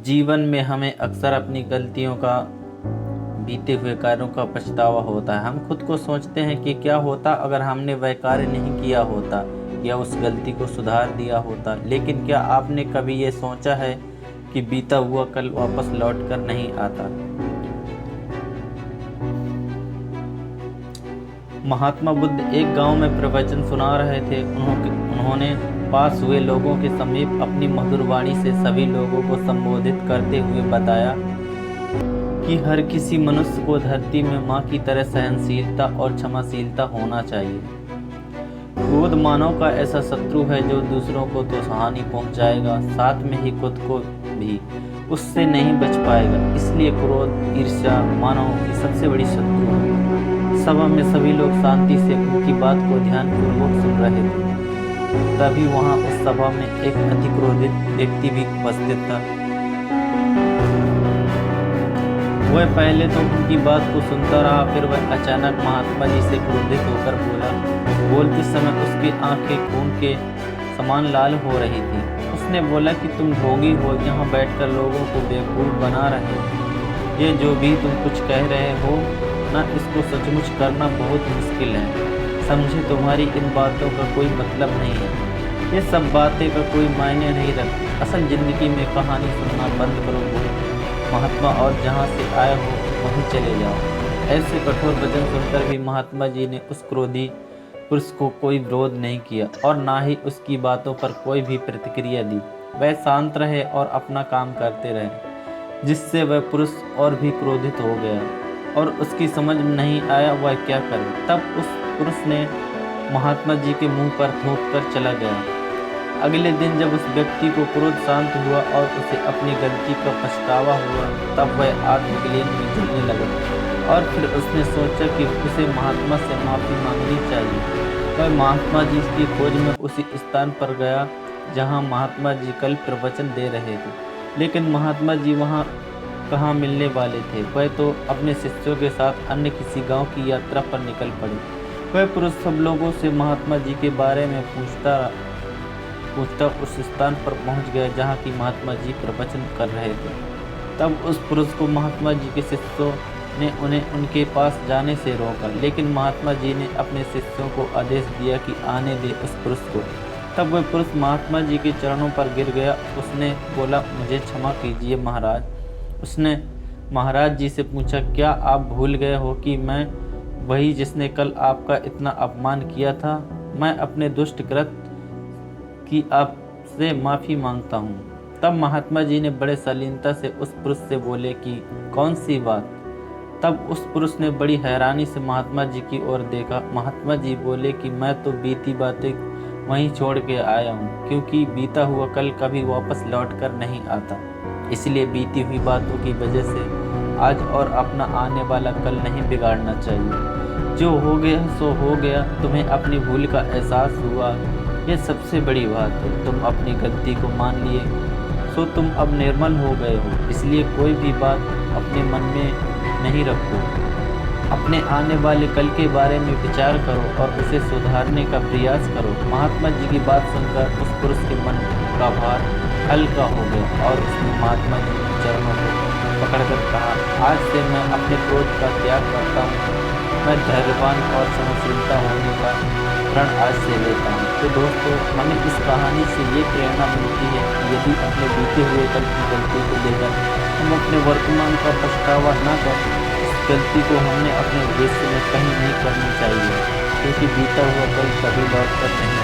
जीवन में हमें अक्सर अपनी गलतियों का, बीते हुए कार्यों का पछतावा होता है। हम खुद को सोचते हैं कि क्या होता अगर हमने वह कार्य नहीं किया होता या उस गलती को सुधार दिया होता। लेकिन क्या आपने कभी ये सोचा है कि बीता हुआ कल वापस लौट कर नहीं आता। महात्मा बुद्ध एक गांव में प्रवचन सुना रहे थे। उन्होंने पास हुए लोगों के समीप अपनी मधुर वाणी से सभी लोगों को संबोधित करते हुए बताया कि हर किसी मनुष्य को धरती में माँ की तरह सहनशीलता और क्षमाशीलता होना चाहिए। क्रोध मानव का ऐसा शत्रु है जो दूसरों को तो हानि पहुंचाएगा, साथ में ही खुद को भी उससे नहीं बच पाएगा। इसलिए क्रोध, ईर्ष्या मानव की सबसे बड़ी शत्रु है। सभा में सभी लोग शांति से उनकी बात को ध्यानपूर्वक सुन रहे थे। तभी वहां उस सभा में एक अतिक्रोधित व्यक्ति भी उपस्थित था। वह पहले तो उनकी बात को सुनता रहा, फिर वह अचानक महात्मा जी से क्रोधित होकर बोला। बोलते समय उसकी आंखें खून के समान लाल हो रही थी। उसने बोला कि तुम ढोंगी हो, यहाँ बैठकर लोगों को बेवकूफ बना रहे हो। ये जो भी तुम कुछ कह रहे हो ना, इसको सचमुच करना बहुत मुश्किल है। समझे, तुम्हारी इन बातों का कोई मतलब नहीं है। ये सब बातें का कोई मायने नहीं रखती। असल जिंदगी में कहानी सुनना बंद करो महात्मा, और जहाँ से आए हो वहीं चले जाओ। ऐसे कठोर वचन सुनकर भी महात्मा जी ने उस क्रोधी पुरुष को कोई विरोध नहीं किया और ना ही उसकी बातों पर कोई भी प्रतिक्रिया दी। वह शांत रहे और अपना काम करते रहे, जिससे वह पुरुष और भी क्रोधित हो गया और उसकी समझ में नहीं आया वह क्या करे। तब उस पुरुष ने महात्मा जी के मुंह पर थूक कर चला गया। अगले दिन जब उस व्यक्ति को क्रोध शांत हुआ और उसे अपनी गलती का पछतावा हुआ, तब वह आत्मग्लेन में जलने लगा और फिर उसने सोचा कि उसे महात्मा से माफ़ी मांगनी चाहिए। वह महात्मा जी की खोज में उसी स्थान पर गया जहां महात्मा जी कल प्रवचन दे रहे थे। लेकिन महात्मा जी वहां कहाँ मिलने वाले थे। वह तो अपने शिष्यों के साथ अन्य किसी गांव की यात्रा पर निकल पड़े। वह पुरुष सब लोगों से महात्मा जी के बारे में पूछता उस स्थान पर पहुंच गया जहां की महात्मा जी प्रवचन कर रहे थे। तब उस पुरुष को महात्मा जी के शिष्यों ने उन्हें उनके पास जाने से रोका, लेकिन महात्मा जी ने अपने शिष्यों को आदेश दिया कि आने दे उस पुरुष को। तब वह पुरुष महात्मा जी के चरणों पर गिर गया। उसने बोला, मुझे क्षमा कीजिए महाराज। उसने महाराज जी से पूछा, क्या आप भूल गए हो कि मैं वही जिसने कल आपका इतना अपमान किया था। मैं अपने दुष्ट कृत्य की आपसे माफ़ी मांगता हूँ। तब महात्मा जी ने बड़े शालीनता से उस पुरुष से बोले कि कौन सी बात। तब उस पुरुष ने बड़ी हैरानी से महात्मा जी की ओर देखा। महात्मा जी बोले कि मैं तो बीती बातें वहीं छोड़ के आया हूँ, क्योंकि बीता हुआ कल कभी वापस लौट कर नहीं आता। इसलिए बीती हुई बातों की वजह से आज और अपना आने वाला कल नहीं बिगाड़ना चाहिए। जो हो गया सो हो गया। तुम्हें अपनी भूल का एहसास हुआ, यह सबसे बड़ी बात है। तुम अपनी गलती को मान लिए, सो तुम अब निर्मल हो गए हो। इसलिए कोई भी बात अपने मन में नहीं रखो। अपने आने वाले कल के बारे में विचार करो और उसे सुधारने का प्रयास करो। महात्मा जी की बात सुनकर उस पुरुष के मन का भार हल्का हो गया और उसने महात्मा जी के चरणों को पकड़कर कहा, आज से मैं अपने क्रोध का त्याग करता हूँ। मैं धैर्यवान और सहनशीलता होने का प्रण आज से लेता हूँ। तो दोस्तों, हमें इस कहानी से ये प्रेरणा मिलती है कि यदि अपने बीते हुए कल की गलती को लेकर हम अपने वर्तमान का पछतावा न कर, इस गलती को हमने अपने भविष्य में कहीं नहीं करनी चाहिए, क्योंकि बीता हुआ कल कभी लौट कर नहीं